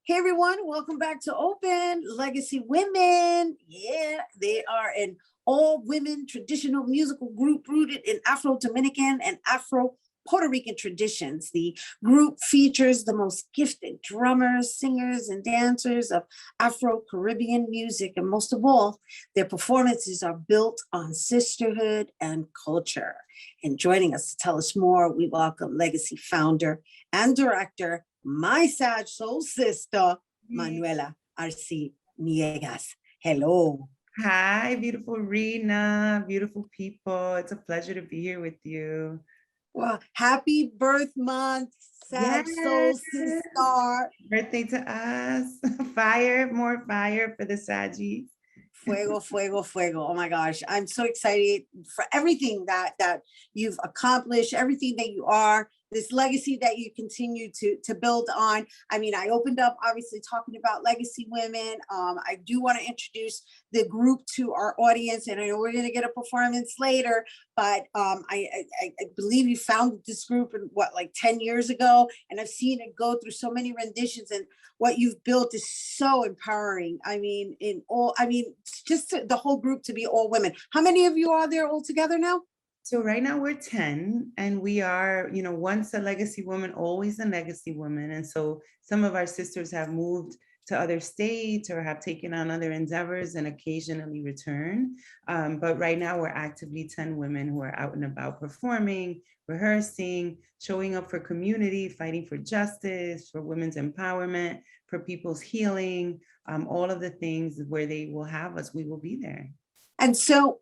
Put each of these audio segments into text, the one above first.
Hey everyone, welcome back to Open Legacy Women. Yeah, they are an all-women traditional musical group rooted in Afro-Dominican and Afro-Puerto Rican traditions. The group features the most gifted drummers, singers, and dancers of Afro-Caribbean music, and most of all, their performances are built on sisterhood and culture. And joining us to tell us more, we welcome Legacy founder and director, my sad soul sister, Manuela Arciniegas. Hello. Hi, beautiful Rhina, beautiful people. It's a pleasure to be here with you. Well, happy birth month, sad soul Yes. sister. Birthday to us. Fire, more fire for the Sagis. Fuego, fuego, fuego. Oh my gosh. I'm so excited for everything that you've accomplished, everything that you are, this legacy that you continue to build on. I mean, I opened up obviously talking about legacy women. I do want to introduce the group to our audience, and I know we're going to get a performance later, but I believe you founded this group in what, like 10 years ago, and I've seen it go through so many renditions, and what you've built is so empowering. I mean, just the whole group to be all women. How many of you are there all together now? So right now we're 10, and we are, once a legacy woman, always a legacy woman. And so some of our sisters have moved to other states or have taken on other endeavors and occasionally return. But right now we're actively 10 women who are out and about performing, rehearsing, showing up for community, fighting for justice, for women's empowerment, for people's healing, all of the things where they will have us, we will be there. And so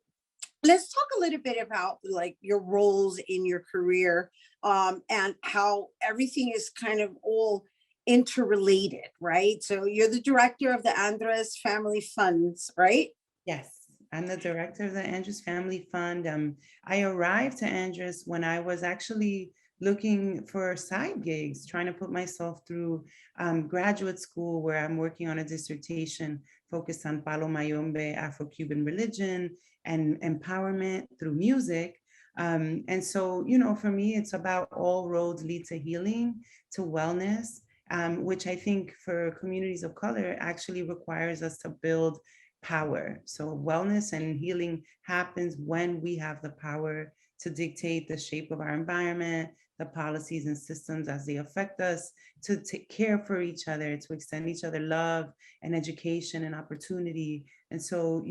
let's talk a little bit about like your roles in your career, and how everything is kind of all interrelated, right? So you're the director of the Andrus Family Funds, right? Yes, I'm the director of the Andrus Family Fund. I arrived to Andrus when I was actually looking for side gigs, trying to put myself through graduate school, where I'm working on a dissertation focused on Palo Mayombe, Afro-Cuban religion, and empowerment through music. And so, for me, it's about all roads lead to healing, to wellness, which I think for communities of color actually requires us to build power. So wellness and healing happens when we have the power to dictate the shape of our environment, the policies and systems as they affect us, to take care for each other, to extend each other love and education and opportunity. And so,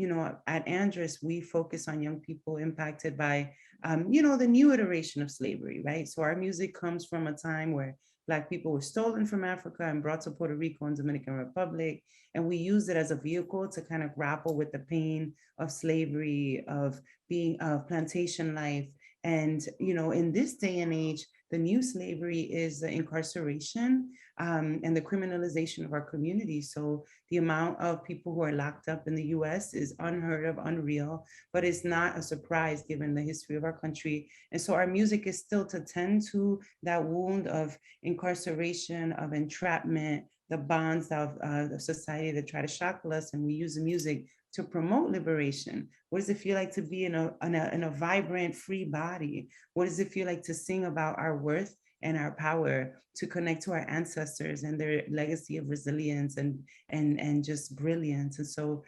at Andrus, we focus on young people impacted by, the new iteration of slavery, right? So our music comes from a time where Black people were stolen from Africa and brought to Puerto Rico and Dominican Republic. And we use it as a vehicle to kind of grapple with the pain of slavery, of being of plantation life. And, in this day and age, the new slavery is the incarceration and the criminalization of our community. So the amount of people who are locked up in the US is unheard of, unreal, but it's not a surprise given the history of our country. And so our music is still to tend to that wound of incarceration, of entrapment, the bonds of the society that try to shackle us, and we use the music to promote liberation. What does it feel like to be in a vibrant, free body? What does it feel like to sing about our worth and our power, to connect to our ancestors and their legacy of resilience and just brilliance? And so,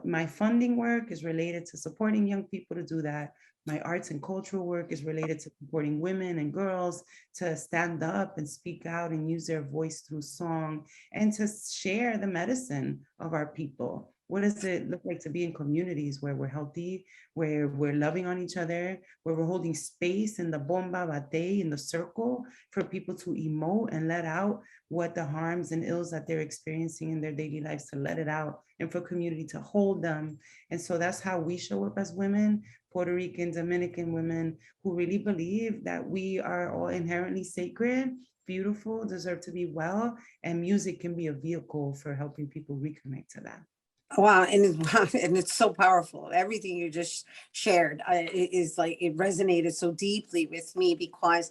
my funding work is related to supporting young people to do that. My arts and cultural work is related to supporting women and girls to stand up and speak out and use their voice through song, and to share the medicine of our people. What does it look like to be in communities where we're healthy, where we're loving on each other, where we're holding space in the bomba bate, in the circle, for people to emote and let out what the harms and ills that they're experiencing in their daily lives, to let it out, and for community to hold them. And so that's how we show up as women, Puerto Rican, Dominican women, who really believe that we are all inherently sacred, beautiful, deserve to be well, and music can be a vehicle for helping people reconnect to that. Wow, and it's so powerful. Everything you just shared is like, it resonated so deeply with me, because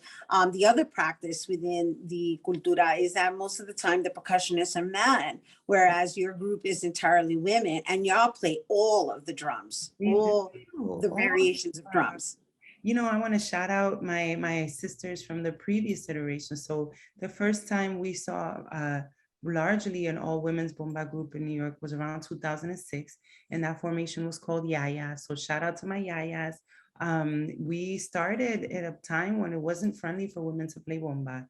the other practice within the cultura is that most of the time the percussionists are men, whereas your group is entirely women, and y'all play all of the drums, all the variations of drums. I want to shout out my sisters from the previous iteration. So the first time we saw largely an all women's bomba group in New York was around 2006. And that formation was called Yaya. So shout out to my Yayas. We started at a time when it wasn't friendly for women to play bomba.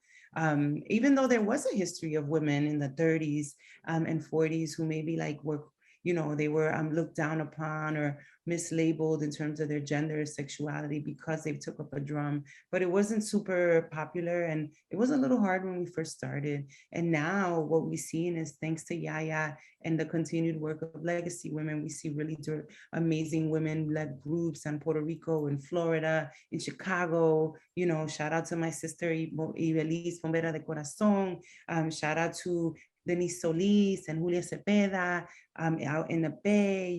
Even though there was a history of women in the 30s and 40s who maybe like were, they were looked down upon or mislabeled in terms of their gender or sexuality because they took up a drum, but it wasn't super popular and it was a little hard when we first started. And now what we've seen is thanks to Yaya and the continued work of legacy women, we see really amazing women-led groups in Puerto Rico, in Florida, in Chicago. Shout out to my sister Ibeliz Bombera de Corazon. Shout out to Denise Solis and Julia Cepeda out in the Bay.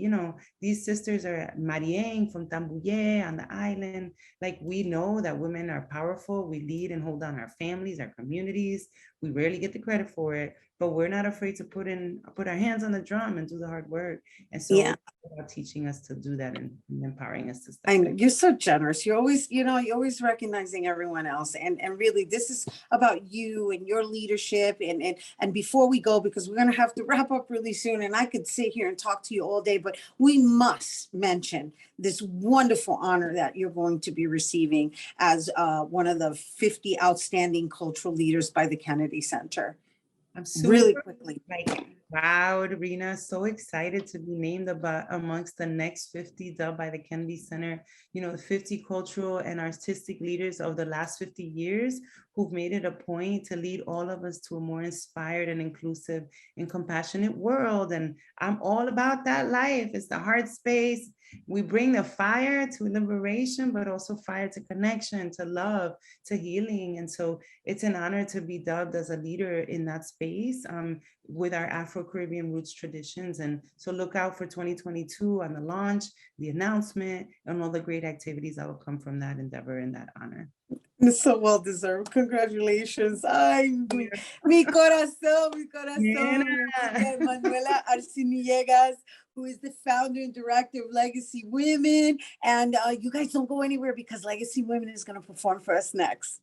These sisters are Marieng from Tambuye on the island. Like, we know that women are powerful. We lead and hold down our families, our communities. We rarely get the credit for it, but we're not afraid to put our hands on the drum and do the hard work. And so Yeah. about teaching us to do that and empowering us to step I know you're so generous. You're always, you're always recognizing everyone else. And really, this is about you and your leadership. And before we go, because we're going to have to wrap up really soon, and I could sit here and talk to you all day, but we must mention this wonderful honor that you're going to be receiving as one of the 50 outstanding cultural leaders by the Kennedy Center. I'm super really quickly. Proud, Rhina, so excited to be named amongst the next 50 dubbed by the Kennedy Center, the 50 cultural and artistic leaders of the last 50 years who've made it a point to lead all of us to a more inspired and inclusive and compassionate world. And I'm all about that life. It's the heart space. We bring the fire to liberation, but also fire to connection, to love, to healing. And so it's an honor to be dubbed as a leader in that space with our Afro-Caribbean roots traditions. And so look out for 2022 on the launch, the announcement, and all the great activities that will come from that endeavor and that honor. It's so well deserved. Congratulations. Ay, mi corazón. Yeah. Manuela Arciniegas, who is the founder and director of Legacy Women. And you guys don't go anywhere because Legacy Women is going to perform for us next.